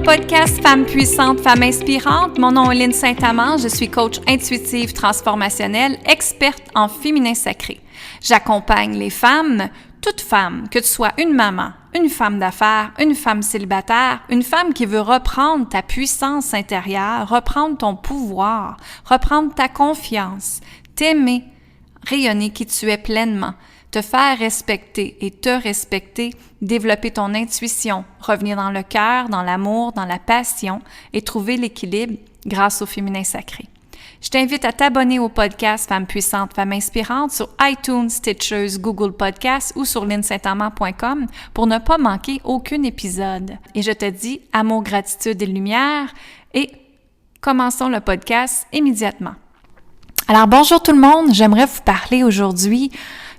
podcast Femmes puissantes, femmes inspirantes. Mon nom est Lynne Saint-Amand. Je suis coach intuitive transformationnelle, experte en féminin sacré. J'accompagne les femmes, toutes femmes, que tu sois une maman, une femme d'affaires, une femme célibataire, une femme qui veut reprendre ta puissance intérieure, reprendre ton pouvoir, reprendre ta confiance, t'aimer, rayonner qui tu es pleinement, te faire respecter et te respecter, développer ton intuition, revenir dans le cœur, dans l'amour, dans la passion et trouver l'équilibre grâce au féminin sacré. Je t'invite à t'abonner au podcast Femmes puissantes, femmes inspirantes sur iTunes, Stitchers, Google Podcasts ou sur lynnesaintamand.com pour ne pas manquer aucun épisode. Et je te dis amour, gratitude et lumière et commençons le podcast immédiatement. Alors bonjour tout le monde, j'aimerais vous parler aujourd'hui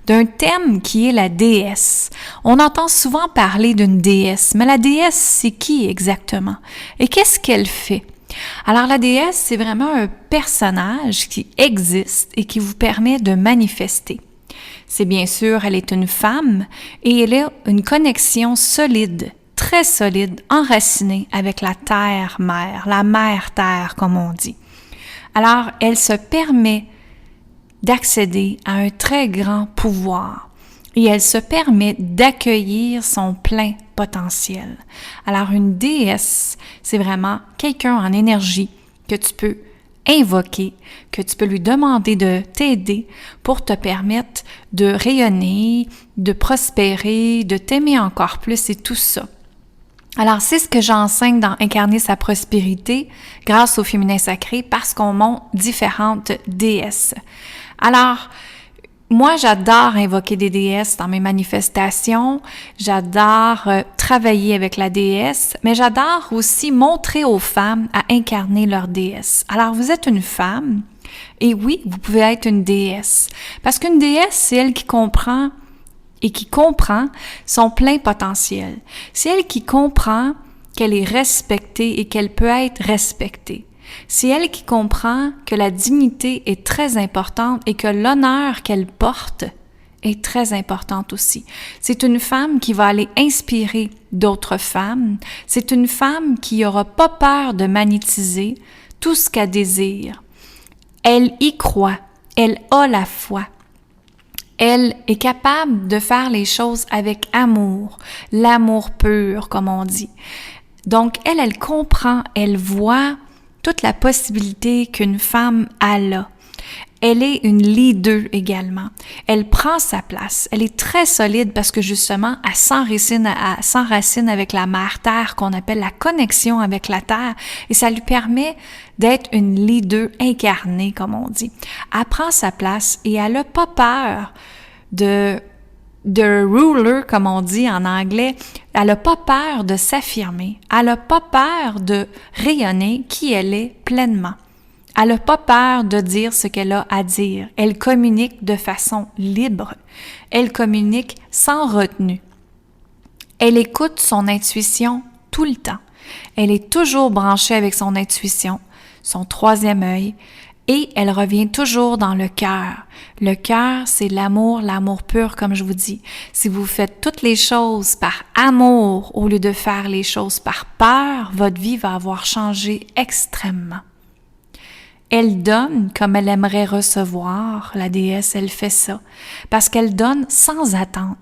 d'un thème qui est la déesse. On entend souvent parler d'une déesse, mais la déesse, c'est qui exactement? Et qu'est-ce qu'elle fait? Alors la déesse, c'est vraiment un personnage qui existe et qui vous permet de manifester. C'est bien sûr, elle est une femme et elle a une connexion solide, très solide, enracinée avec la terre-mère, la mère-terre comme on dit. Alors, elle se permet d'accéder à un très grand pouvoir et elle se permet d'accueillir son plein potentiel. Alors une déesse, c'est vraiment quelqu'un en énergie que tu peux invoquer, que tu peux lui demander de t'aider pour te permettre de rayonner, de prospérer, de t'aimer encore plus et tout ça. Alors, c'est ce que j'enseigne dans Incarner sa prospérité grâce au féminin sacré parce qu'on montre différentes déesses. Alors, moi, j'adore invoquer des déesses dans mes manifestations, j'adore travailler avec la déesse, mais j'adore aussi montrer aux femmes à incarner leur déesse. Alors, vous êtes une femme, et oui, vous pouvez être une déesse, parce qu'une déesse, c'est elle qui comprend et qui comprend son plein potentiel. C'est elle qui comprend qu'elle est respectée et qu'elle peut être respectée. C'est elle qui comprend que la dignité est très importante et que l'honneur qu'elle porte est très importante aussi. C'est une femme qui va aller inspirer d'autres femmes. C'est une femme qui n'aura pas peur de magnétiser tout ce qu'elle désire. Elle y croit. Elle a la foi. Elle est capable de faire les choses avec amour, l'amour pur, comme on dit. Donc, elle comprend, elle voit toute la possibilité qu'une femme a là. Elle est une leader également. Elle prend sa place. Elle est très solide parce que justement, elle s'enracine avec la mère terre qu'on appelle la connexion avec la terre et ça lui permet d'être une leader incarnée, comme on dit. Elle prend sa place et elle n'a pas peur de ruler, comme on dit en anglais. Elle n'a pas peur de s'affirmer. Elle n'a pas peur de rayonner qui elle est pleinement. Elle n'a pas peur de dire ce qu'elle a à dire. Elle communique de façon libre. Elle communique sans retenue. Elle écoute son intuition tout le temps. Elle est toujours branchée avec son intuition, son troisième œil, et elle revient toujours dans le cœur. Le cœur, c'est l'amour pur, comme je vous dis. Si vous faites toutes les choses par amour au lieu de faire les choses par peur, votre vie va avoir changé extrêmement. Elle donne comme elle aimerait recevoir. La déesse, elle fait ça. Parce qu'elle donne sans attendre.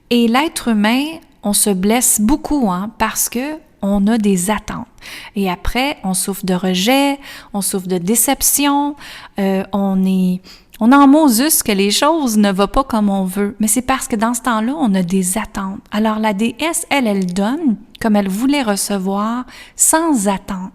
Et l'être humain, on se blesse beaucoup, parce que on a des attentes. Et après, on souffre de rejet, on souffre de déception, on en Moses que les choses ne vont pas comme on veut. Mais c'est parce que dans ce temps-là, on a des attentes. Alors la déesse, elle donne comme elle voulait recevoir, sans attente.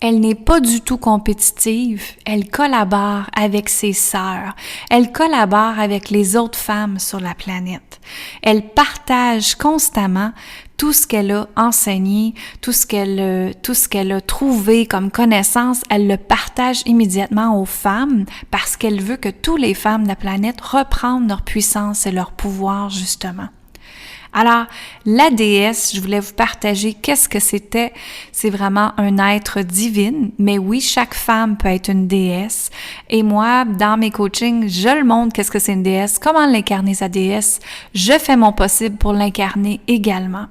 Elle n'est pas du tout compétitive, elle collabore avec ses sœurs, elle collabore avec les autres femmes sur la planète. Elle partage constamment tout ce qu'elle a enseigné, tout ce qu'elle a trouvé comme connaissance, elle le partage immédiatement aux femmes parce qu'elle veut que toutes les femmes de la planète reprennent leur puissance et leur pouvoir justement. Alors, la déesse, je voulais vous partager qu'est-ce que c'était. C'est vraiment un être divin, mais oui, chaque femme peut être une déesse. Et moi, dans mes coachings, je le montre qu'est-ce que c'est une déesse, comment l'incarner sa déesse. Je fais mon possible pour l'incarner également.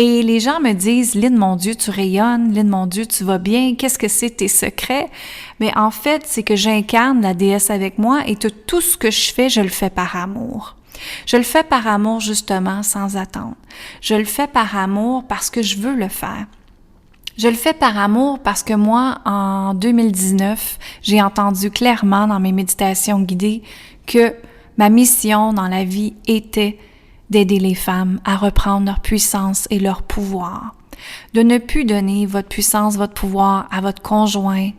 Et les gens me disent « Lynn, mon Dieu, tu rayonnes. Lynn, mon Dieu, tu vas bien. Qu'est-ce que c'est tes secrets? » Mais en fait, c'est que j'incarne la déesse avec moi et tout ce que je fais, je le fais par amour. Je le fais par amour, justement, sans attendre. Je le fais par amour parce que je veux le faire. Je le fais par amour parce que moi, en 2019, j'ai entendu clairement dans mes méditations guidées que ma mission dans la vie était d'aider les femmes à reprendre leur puissance et leur pouvoir. De ne plus donner votre puissance, votre pouvoir à votre conjoint,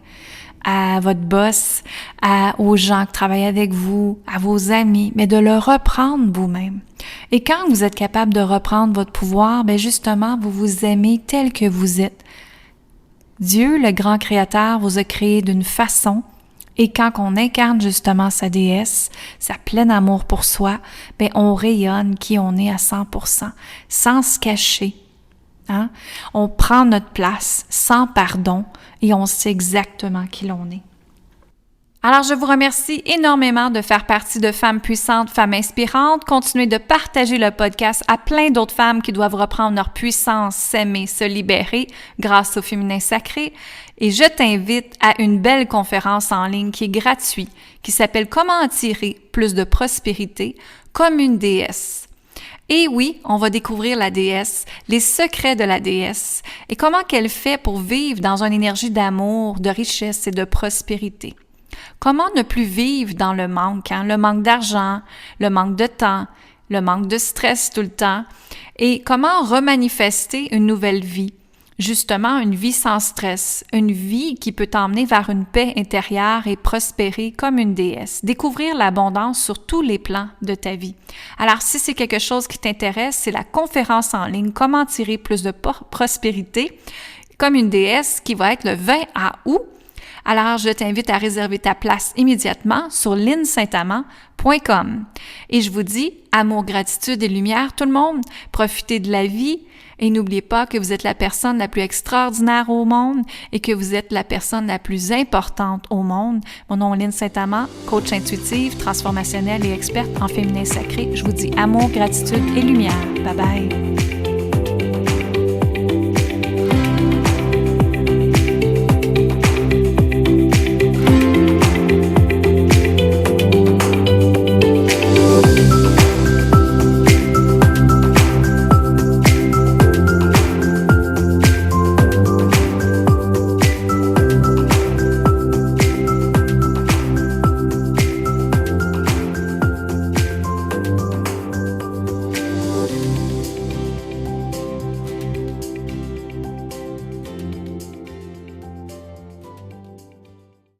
à votre boss, aux gens qui travaillent avec vous, à vos amis, mais de le reprendre vous-même. Et quand vous êtes capable de reprendre votre pouvoir, bien justement, vous vous aimez tel que vous êtes. Dieu, le grand créateur, vous a créé d'une façon, et quand on incarne justement sa déesse, sa plein amour pour soi, bien on rayonne qui on est à 100%, sans se cacher. Hein? On prend notre place sans pardon et on sait exactement qui l'on est. Alors, je vous remercie énormément de faire partie de Femmes puissantes, Femmes inspirantes. Continuez de partager le podcast à plein d'autres femmes qui doivent reprendre leur puissance, s'aimer, se libérer grâce au féminin sacré. Et je t'invite à une belle conférence en ligne qui est gratuite, qui s'appelle « Comment attirer plus de prospérité comme une déesse ». Et oui, on va découvrir la déesse, les secrets de la déesse et comment qu'elle fait pour vivre dans une énergie d'amour, de richesse et de prospérité. Comment ne plus vivre dans le manque, le manque d'argent, le manque de temps, le manque de stress tout le temps, et comment remanifester une nouvelle vie, justement une vie sans stress, une vie qui peut t'emmener vers une paix intérieure et prospérer comme une déesse, découvrir l'abondance sur tous les plans de ta vie. Alors si c'est quelque chose qui t'intéresse, c'est la conférence en ligne « Comment tirer plus de prospérité comme une déesse » qui va être le 20 août. Alors, je t'invite à réserver ta place immédiatement sur lynnsaintamant.com. Et je vous dis, amour, gratitude et lumière, tout le monde, profitez de la vie et n'oubliez pas que vous êtes la personne la plus extraordinaire au monde et que vous êtes la personne la plus importante au monde. Mon nom est Lynn Saint-Amand, coach intuitive, transformationnelle et experte en féminin sacré. Je vous dis amour, gratitude et lumière. Bye bye!